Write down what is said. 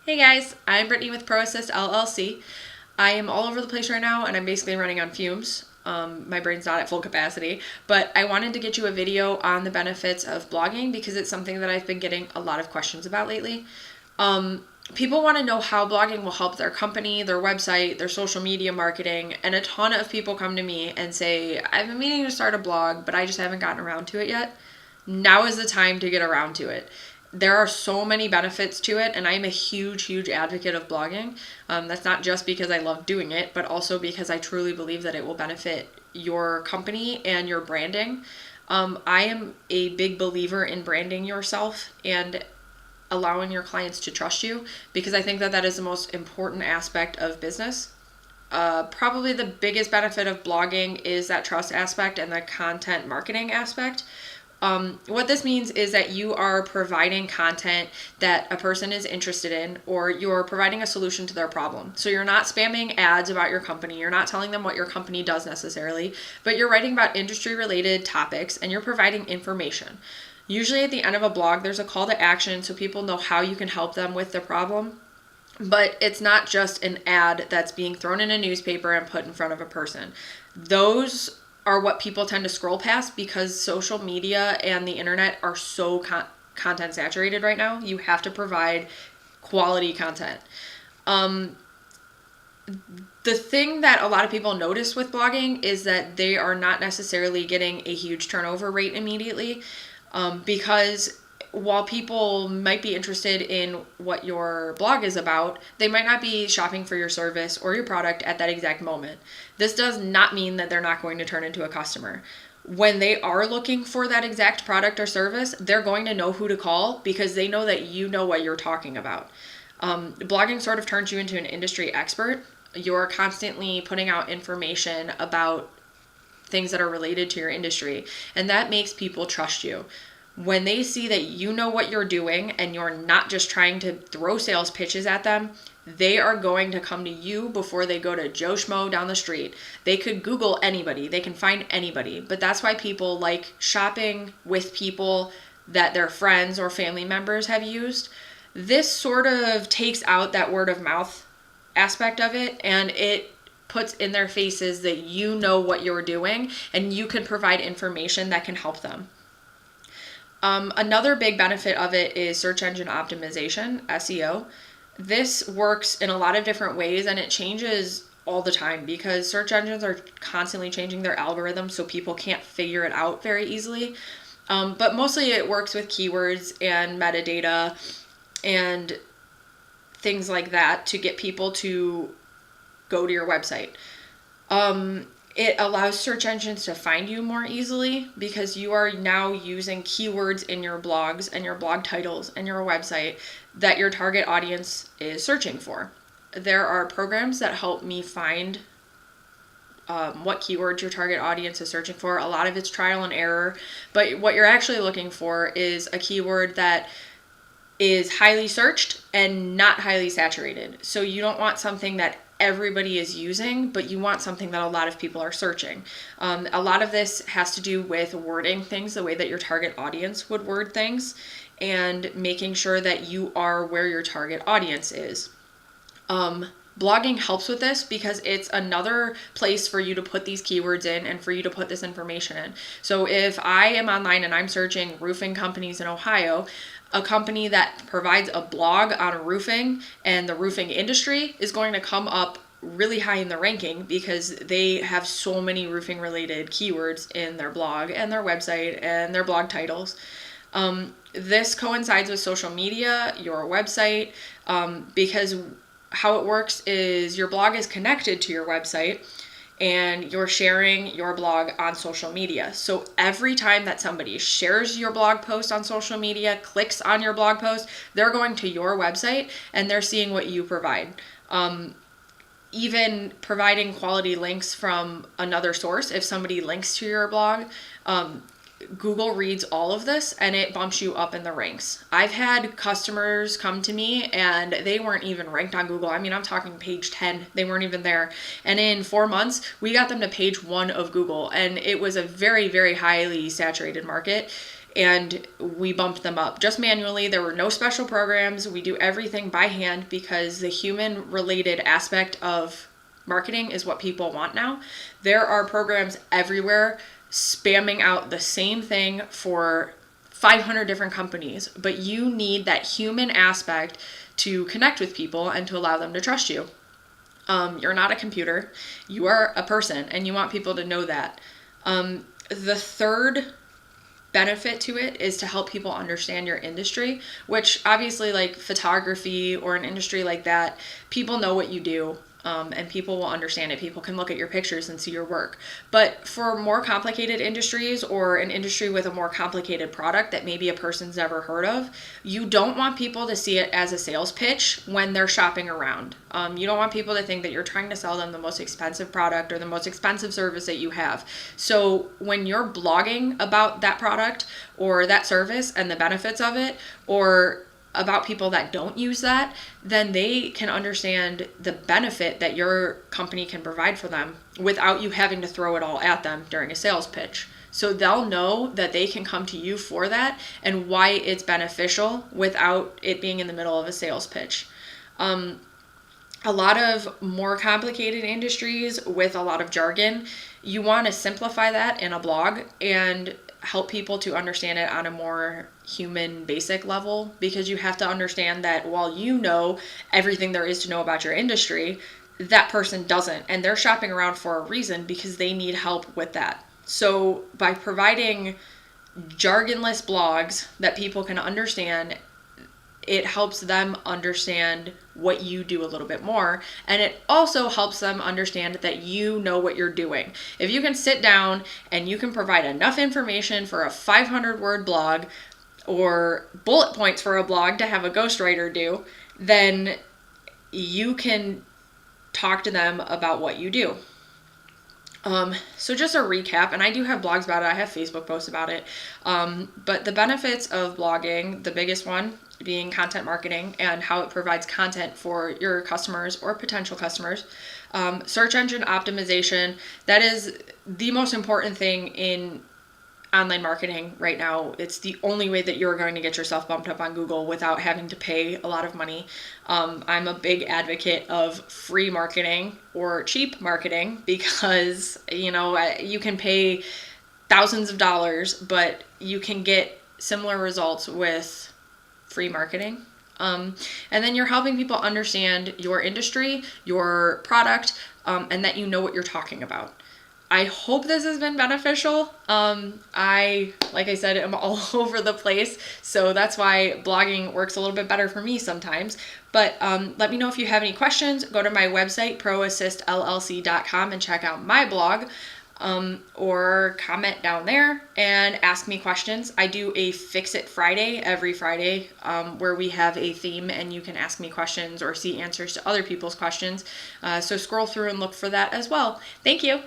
Hey guys, I'm Brittany with ProAssist LLC. I am all over the place right now and I'm basically running on fumes. My brain's not at full capacity, but I wanted to get you a video on the benefits of blogging because it's something that I've been getting a lot of questions about lately. People want to know how blogging will help their company, their website, their social media marketing, and a ton of people come to me and say, I've been meaning to start a blog, but I just haven't gotten around to it yet. Now is the time to get around to it. There are so many benefits to it, and I'm a huge advocate of blogging. That's not just because I love doing it, but also because I truly believe that it will benefit your company and your branding. I am a big believer in branding yourself and allowing your clients to trust you because I think that that is the most important aspect of business. Probably the biggest benefit of blogging is that trust aspect and the content marketing aspect. What this means is that you are providing content that a person is interested in, or you're providing a solution to their problem. So you're not spamming ads about your company, you're not telling them what your company does necessarily, but you're writing about industry related topics and you're providing information. Usually at the end of a blog, there's a call to action so people know how you can help them with the problem. But it's not just an ad that's being thrown in a newspaper and put in front of a person. Those are what people tend to scroll past because social media and the internet are so content saturated right now. You have to provide quality content. The thing that a lot of people notice with blogging is that they are not necessarily getting a huge turnover rate immediately, because while people might be interested in what your blog is about, they might not be shopping for your service or your product at that exact moment. This does not mean that they're not going to turn into a customer. When they are looking for that exact product or service, they're going to know who to call because they know that you know what you're talking about. Blogging sort of turns you into an industry expert. You're constantly putting out information about things that are related to your industry, and that makes people trust you. When they see that you know what you're doing and you're not just trying to throw sales pitches at them, they are going to come to you before they go to Joe Schmo down the street. They could Google anybody, they can find anybody, but that's why people like shopping with people that their friends or family members have used. This sort of takes out that word of mouth aspect of it, and it puts in their faces that you know what you're doing and you can provide information that can help them. Another big benefit of it is search engine optimization, SEO. This works in a lot of different ways and it changes all the time because search engines are constantly changing their algorithms so people can't figure it out very easily. But mostly it works with keywords and metadata and things like that to get people to go to your website. It allows search engines to find you more easily because you are now using keywords in your blogs and your blog titles and your website that your target audience is searching for. There are programs that help me find what keywords your target audience is searching for. A lot of it's trial and error, but what you're actually looking for is a keyword that is highly searched and not highly saturated. So you don't want something that everybody is using, but you want something that a lot of people are searching. A lot of this has to do with wording things the way that your target audience would word things and making sure that you are where your target audience is. Blogging helps with this because it's another place for you to put these keywords in and for you to put this information in. So if I am online and I'm searching roofing companies in Ohio, a company that provides a blog on roofing and the roofing industry is going to come up really high in the ranking because they have so many roofing related keywords in their blog and their website and their blog titles. This coincides with social media, your website, because how it works is your blog is connected to your website and you're sharing your blog on social media. So every time that somebody shares your blog post on social media, clicks on your blog post, they're going to your website and they're seeing what you provide. Even providing quality links from another source, if somebody links to your blog, Google reads all of this and it bumps you up in the ranks. I've had customers come to me and they weren't even ranked on Google. I mean, I'm talking page 10. They weren't even there. And in 4 months, we got them to page 1 of Google. And it was a very highly saturated market. and we bumped them up just manually. There were no special programs. We do everything by hand because the human related aspect of marketing is what people want now. There are programs everywhere spamming out the same thing for 500 different companies, but you need that human aspect to connect with people and to allow them to trust you. You're not a computer, you are a person, and you want people to know that. The third benefit to it is to help people understand your industry, which obviously, like photography or an industry like that, people know what you do. And people will understand it. People can look at your pictures and see your work. But for more complicated industries or an industry with a more complicated product that maybe a person's never heard of, you don't want people to see it as a sales pitch when they're shopping around. You don't want people to think that you're trying to sell them the most expensive product or the most expensive service that you have. So when you're blogging about that product or that service and the benefits of it, or about people that don't use that, then they can understand the benefit that your company can provide for them without you having to throw it all at them during a sales pitch. So they'll know that they can come to you for that and why it's beneficial without it being in the middle of a sales pitch. A lot of more complicated industries with a lot of jargon, you want to simplify that in a blog and help people to understand it on a more human basic level, because you have to understand that while you know everything there is to know about your industry, that person doesn't, and they're shopping around for a reason because they need help with that. So by providing jargonless blogs that people can understand, it helps them understand what you do a little bit more, and it also helps them understand that you know what you're doing. If you can sit down and you can provide enough information for a 500-word blog or bullet points for a blog to have a ghostwriter do, then you can talk to them about what you do. So just a recap, and I do have blogs about it, I have Facebook posts about it, but the benefits of blogging, the biggest one being content marketing and how it provides content for your customers or potential customers. Search engine optimization, that is the most important thing in online marketing right now. It's the only way that you're going to get yourself bumped up on Google without having to pay a lot of money. I'm a big advocate of free marketing or cheap marketing because, you can pay thousands of dollars, but you can get similar results with free marketing. And then you're helping people understand your industry, your product, and that you know what you're talking about. I hope this has been beneficial. Like I said, I'm all over the place, so that's why blogging works a little bit better for me sometimes. But let me know if you have any questions. Go to my website, proassistllc.com, and check out my blog. Or comment down there and ask me questions. I do a Fix It Friday every Friday, where we have a theme and you can ask me questions or see answers to other people's questions. So scroll through and look for that as well. Thank you.